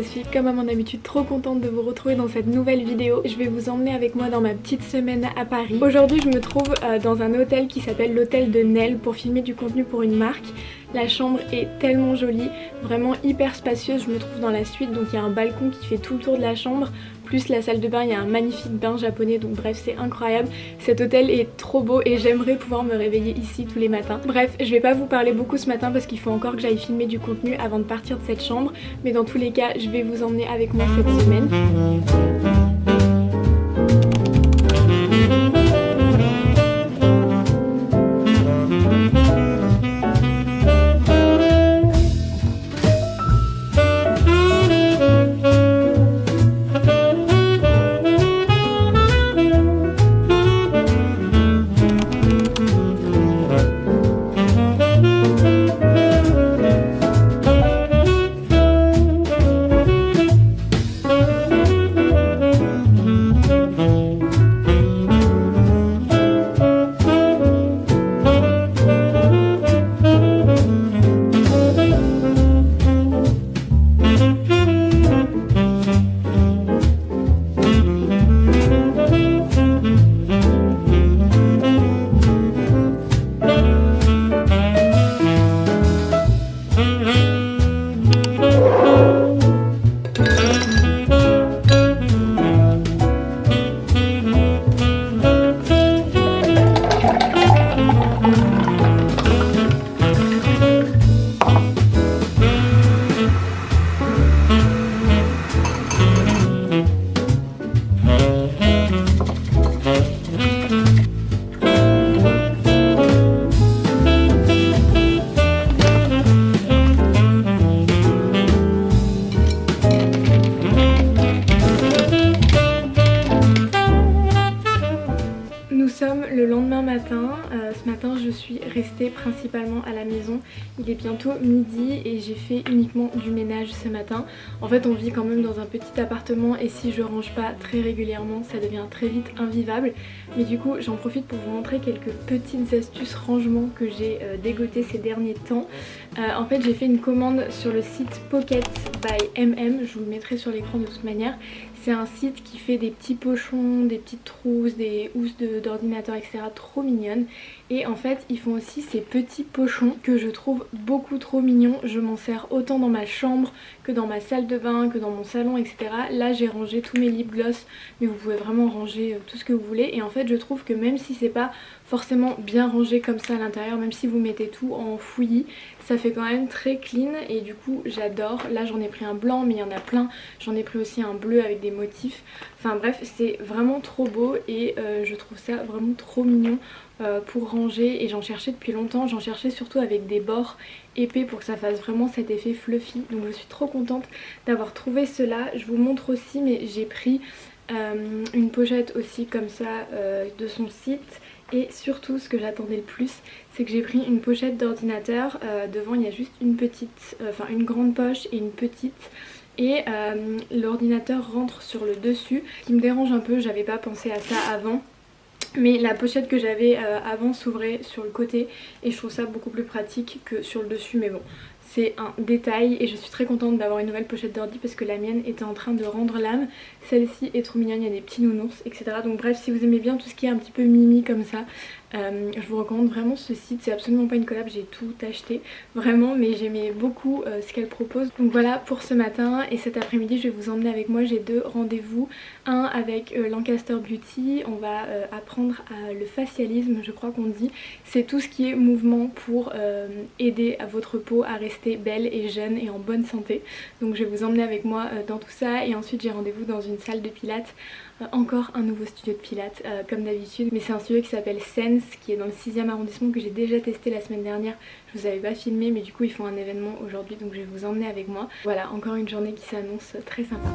suis comme à mon habitude trop contente de vous retrouver dans cette nouvelle vidéo. Je vais vous emmener avec moi dans ma petite semaine à Paris. Aujourd'hui je me trouve dans un hôtel qui s'appelle l'hôtel de Nel pour filmer du contenu pour une marque. La chambre est tellement jolie, vraiment hyper spacieuse, je me trouve dans la suite donc il y a un balcon qui fait tout le tour de la chambre. Plus la salle de bain, il y a un magnifique bain japonais, donc bref c'est incroyable. Cet hôtel est trop beau et j'aimerais pouvoir me réveiller ici tous les matins. Bref, je vais pas vous parler beaucoup ce matin parce qu'il faut encore que j'aille filmer du contenu avant de partir de cette chambre. Mais dans tous les cas, je vais vous emmener avec moi cette semaine. Le lendemain matin, ce matin je suis restée principalement à la maison. Il est bientôt midi et j'ai fait uniquement du ménage ce matin. En fait on vit quand même dans un petit appartement et si je range pas très régulièrement ça devient très vite invivable. Mais du coup j'en profite pour vous montrer quelques petites astuces rangement que j'ai dégotées ces derniers temps. En fait j'ai fait une commande sur le site Pocket by MM, je vous le mettrai sur l'écran de toute manière. C'est un site qui fait des petits pochons, des petites trousses, des housses d'ordinateur, etc. trop mignonnes. Et en fait ils font aussi ces petits pochons que je trouve beaucoup trop mignons. Je m'en sers autant dans ma chambre que dans ma salle de bain, que dans mon salon, etc. Là j'ai rangé tous mes lip gloss, mais vous pouvez vraiment ranger tout ce que vous voulez. Et en fait je trouve que même si c'est pas forcément bien rangé comme ça à l'intérieur, même si vous mettez tout en fouillis, ça fait quand même très clean et du coup j'adore. Là j'en ai pris un blanc mais il y en a plein, j'en ai pris aussi un bleu avec des motifs. Enfin bref c'est vraiment trop beau et je trouve ça vraiment trop mignon pour ranger et j'en cherchais depuis longtemps. J'en cherchais surtout avec des bords épais pour que ça fasse vraiment cet effet fluffy. Donc je suis trop contente d'avoir trouvé cela. Je vous montre aussi mais j'ai pris une pochette aussi comme ça de son site. Et surtout ce que j'attendais le plus c'est que j'ai pris une pochette d'ordinateur, devant il y a juste une petite, une grande poche et une petite et l'ordinateur rentre sur le dessus, ce qui me dérange un peu, j'avais pas pensé à ça avant. Mais la pochette que j'avais avant s'ouvrait sur le côté et je trouve ça beaucoup plus pratique que sur le dessus, mais bon c'est un détail et je suis très contente d'avoir une nouvelle pochette d'ordi parce que la mienne était en train de rendre l'âme. Celle-ci est trop mignonne, il y a des petits nounours etc. Donc bref, si vous aimez bien tout ce qui est un petit peu mimi comme ça, je vous recommande vraiment ce site. C'est absolument pas une collab, j'ai tout acheté vraiment, mais j'aimais beaucoup ce qu'elle propose. Donc voilà pour ce matin et cet après-midi je vais vous emmener avec moi. J'ai deux rendez-vous, un avec Lancaster Beauty, on va apprendre le facialisme je crois qu'on dit. C'est tout ce qui est mouvement pour aider à votre peau à rester belle et jeune et en bonne santé. Donc je vais vous emmener avec moi dans tout ça et ensuite j'ai rendez-vous dans une salle de pilates. Encore un nouveau studio de pilates comme d'habitude, mais c'est un studio qui s'appelle Sense qui est dans le 6e arrondissement que j'ai déjà testé la semaine dernière. Je vous avais pas filmé mais du coup ils font un événement aujourd'hui donc je vais vous emmener avec moi. Voilà, encore une journée qui s'annonce très sympa.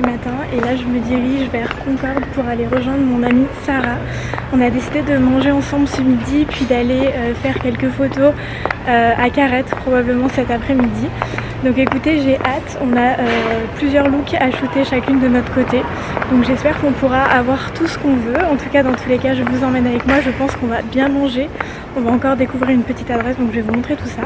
du matin et là je me dirige vers Concorde pour aller rejoindre mon amie Sarah. On a décidé de manger ensemble ce midi puis d'aller faire quelques photos à Carrette probablement cet après-midi. Donc écoutez, j'ai hâte, on a plusieurs looks à shooter chacune de notre côté. Donc j'espère qu'on pourra avoir tout ce qu'on veut. En tout cas dans tous les cas je vous emmène avec moi, je pense qu'on va bien manger. On va encore découvrir une petite adresse donc je vais vous montrer tout ça.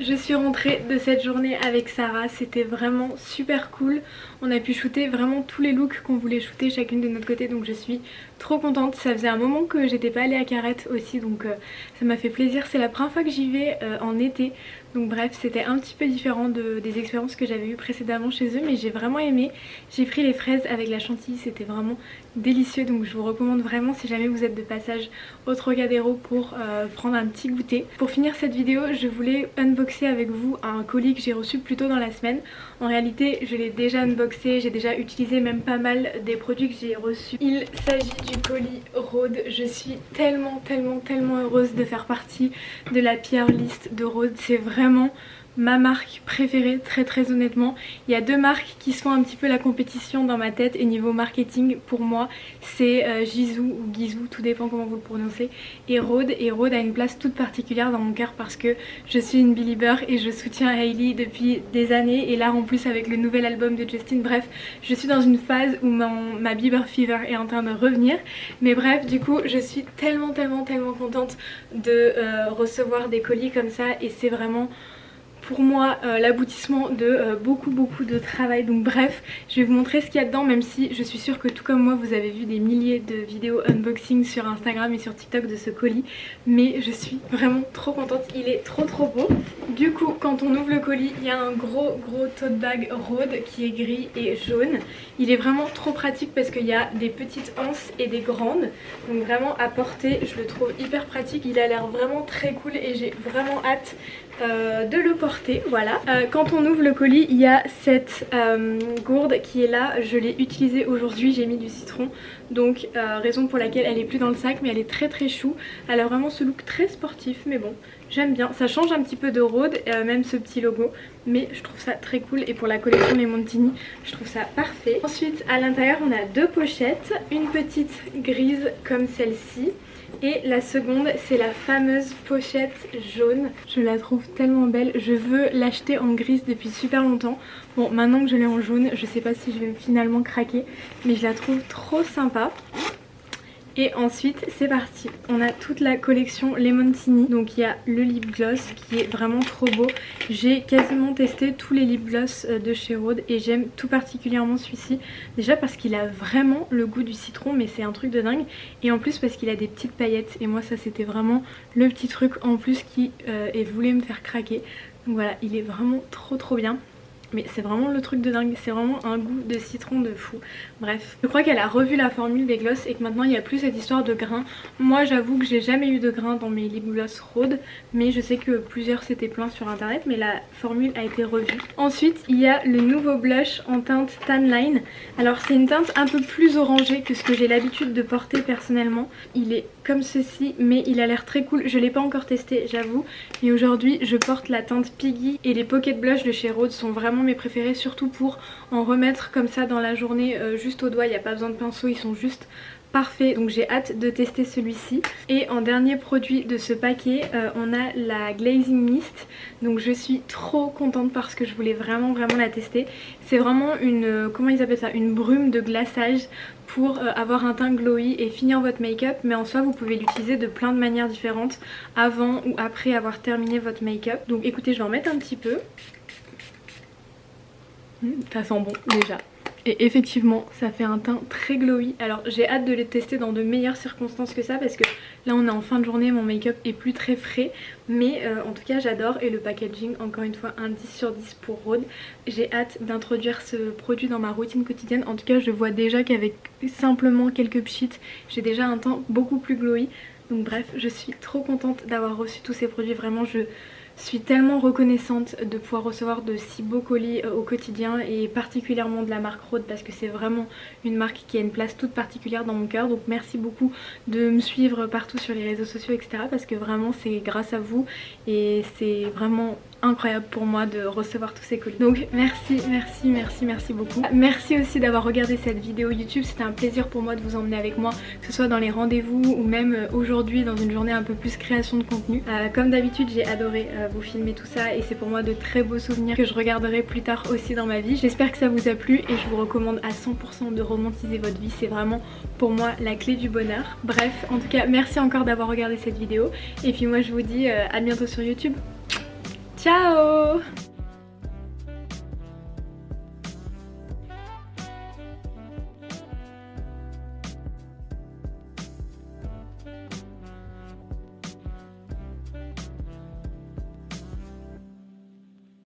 Je suis rentrée de cette journée avec Sarah, c'était vraiment super cool. On a pu shooter vraiment tous les looks qu'on voulait shooter chacune de notre côté, donc je suis trop contente. Ça faisait un moment que j'étais pas allée à Carrette aussi, donc ça m'a fait plaisir. C'est la première fois que j'y vais en été, donc bref, c'était un petit peu différent des expériences que j'avais eues précédemment chez eux, mais j'ai vraiment aimé. J'ai pris les fraises avec la chantilly, c'était vraiment délicieux, donc je vous recommande vraiment si jamais vous êtes de passage au Trocadéro pour prendre un petit goûter. Pour finir cette vidéo, je voulais unboxer avec vous un colis que j'ai reçu plus tôt dans la semaine. En réalité, je l'ai déjà unboxé, j'ai déjà utilisé même pas mal des produits que j'ai reçus. Il s'agit du colis Rhode. Je suis tellement heureuse de faire partie de la PR list de Rhode. C'est vraiment ma marque préférée, très honnêtement. Il y a deux marques qui se font un petit peu la compétition dans ma tête et niveau marketing pour moi c'est Gisou ou Gizou, tout dépend comment vous le prononcez, et Rhode a une place toute particulière dans mon cœur parce que je suis une belieber et je soutiens Hailey depuis des années, et là en plus avec le nouvel album de Justin, bref je suis dans une phase où ma Bieber fever est en train de revenir, mais bref du coup je suis tellement contente de recevoir des colis comme ça, et c'est vraiment pour moi l'aboutissement de beaucoup de travail. Donc bref, je vais vous montrer ce qu'il y a dedans, même si je suis sûre que tout comme moi vous avez vu des milliers de vidéos unboxing sur Instagram et sur TikTok de ce colis, mais je suis vraiment trop contente, il est trop beau. Du coup quand on ouvre le colis, il y a un gros tote bag Rhode qui est gris et jaune. Il est vraiment trop pratique parce qu'il y a des petites anses et des grandes, donc vraiment à porter, je le trouve hyper pratique. Il a l'air vraiment très cool et j'ai vraiment hâte de le porter, voilà. Quand on ouvre le colis, il y a cette gourde qui est là, je l'ai utilisée aujourd'hui, j'ai mis du citron, donc raison pour laquelle elle est plus dans le sac, mais elle est très chou. Elle a vraiment ce look très sportif, mais bon, j'aime bien. Ça change un petit peu de Rhode, même ce petit logo, mais je trouve ça très cool, et pour la collection Les Montini, je trouve ça parfait. Ensuite, à l'intérieur, on a deux pochettes, une petite grise comme celle-ci, et la seconde c'est la fameuse pochette jaune. Je la trouve tellement belle, je veux l'acheter en grise depuis super longtemps. Bon, maintenant que je l'ai en jaune, je sais pas si je vais finalement craquer, mais je la trouve trop sympa. Et ensuite c'est parti, on a toute la collection Les Montini. Donc il y a le lip gloss qui est vraiment trop beau. J'ai quasiment testé tous les lip gloss de chez Rhode et j'aime tout particulièrement celui-ci. Déjà parce qu'il a vraiment le goût du citron, mais c'est un truc de dingue. Et en plus parce qu'il a des petites paillettes, et moi ça c'était vraiment le petit truc en plus qui voulait me faire craquer. Donc voilà, il est vraiment trop bien. Mais c'est vraiment le truc de dingue, c'est vraiment un goût de citron de fou. Bref, je crois qu'elle a revu la formule des gloss et que maintenant il n'y a plus cette histoire de grains. Moi j'avoue que j'ai jamais eu de grains dans mes lip gloss Rhode, mais je sais que plusieurs s'étaient plaints sur internet, mais la formule a été revue. Ensuite il y a le nouveau blush en teinte Tan Line. Alors c'est une teinte un peu plus orangée que ce que j'ai l'habitude de porter personnellement. Il est comme ceci, mais il a l'air très cool. Je l'ai pas encore testé j'avoue, mais aujourd'hui je porte la teinte Piggy, et les pocket blush de chez Rhode sont vraiment mes préférés, surtout pour en remettre comme ça dans la journée juste au doigt. Il n'y a pas besoin de pinceau, ils sont juste parfaits, donc j'ai hâte de tester celui-ci. Et en dernier produit de ce paquet, on a la Glazing Mist. donc je suis trop contente parce que je voulais vraiment la tester. C'est vraiment une, comment ils appellent ça, une brume de glaçage pour avoir un teint glowy et finir votre make-up, mais en soi vous pouvez l'utiliser de plein de manières différentes avant ou après avoir terminé votre make-up. Donc écoutez, je vais en mettre un petit peu. Ça sent bon déjà. Et effectivement ça fait un teint très glowy. Alors j'ai hâte de les tester dans de meilleures circonstances que ça, parce que là on est en fin de journée, mon make-up est plus très frais. Mais en tout cas j'adore, et le packaging encore une fois un 10 sur 10 pour Rhôde. J'ai hâte d'introduire ce produit dans ma routine quotidienne. En tout cas je vois déjà qu'avec simplement quelques pchits j'ai déjà un teint beaucoup plus glowy. Donc bref, je suis trop contente d'avoir reçu tous ces produits. Vraiment je suis tellement reconnaissante de pouvoir recevoir de si beaux colis au quotidien, et particulièrement de la marque Rhôde, parce que c'est vraiment une marque qui a une place toute particulière dans mon cœur. Donc merci beaucoup de me suivre partout sur les réseaux sociaux etc, parce que vraiment c'est grâce à vous et c'est vraiment incroyable pour moi de recevoir tous ces colis. Donc merci beaucoup. Merci aussi d'avoir regardé cette vidéo YouTube, c'était un plaisir pour moi de vous emmener avec moi, que ce soit dans les rendez-vous ou même aujourd'hui dans une journée un peu plus création de contenu. Comme d'habitude j'ai adoré vous filmer tout ça, et c'est pour moi de très beaux souvenirs que je regarderai plus tard aussi dans ma vie. J'espère que ça vous a plu et je vous recommande à 100% de romantiser votre vie, c'est vraiment pour moi la clé du bonheur. Bref, en tout cas merci encore d'avoir regardé cette vidéo, et puis moi je vous dis à bientôt sur YouTube. Ciao!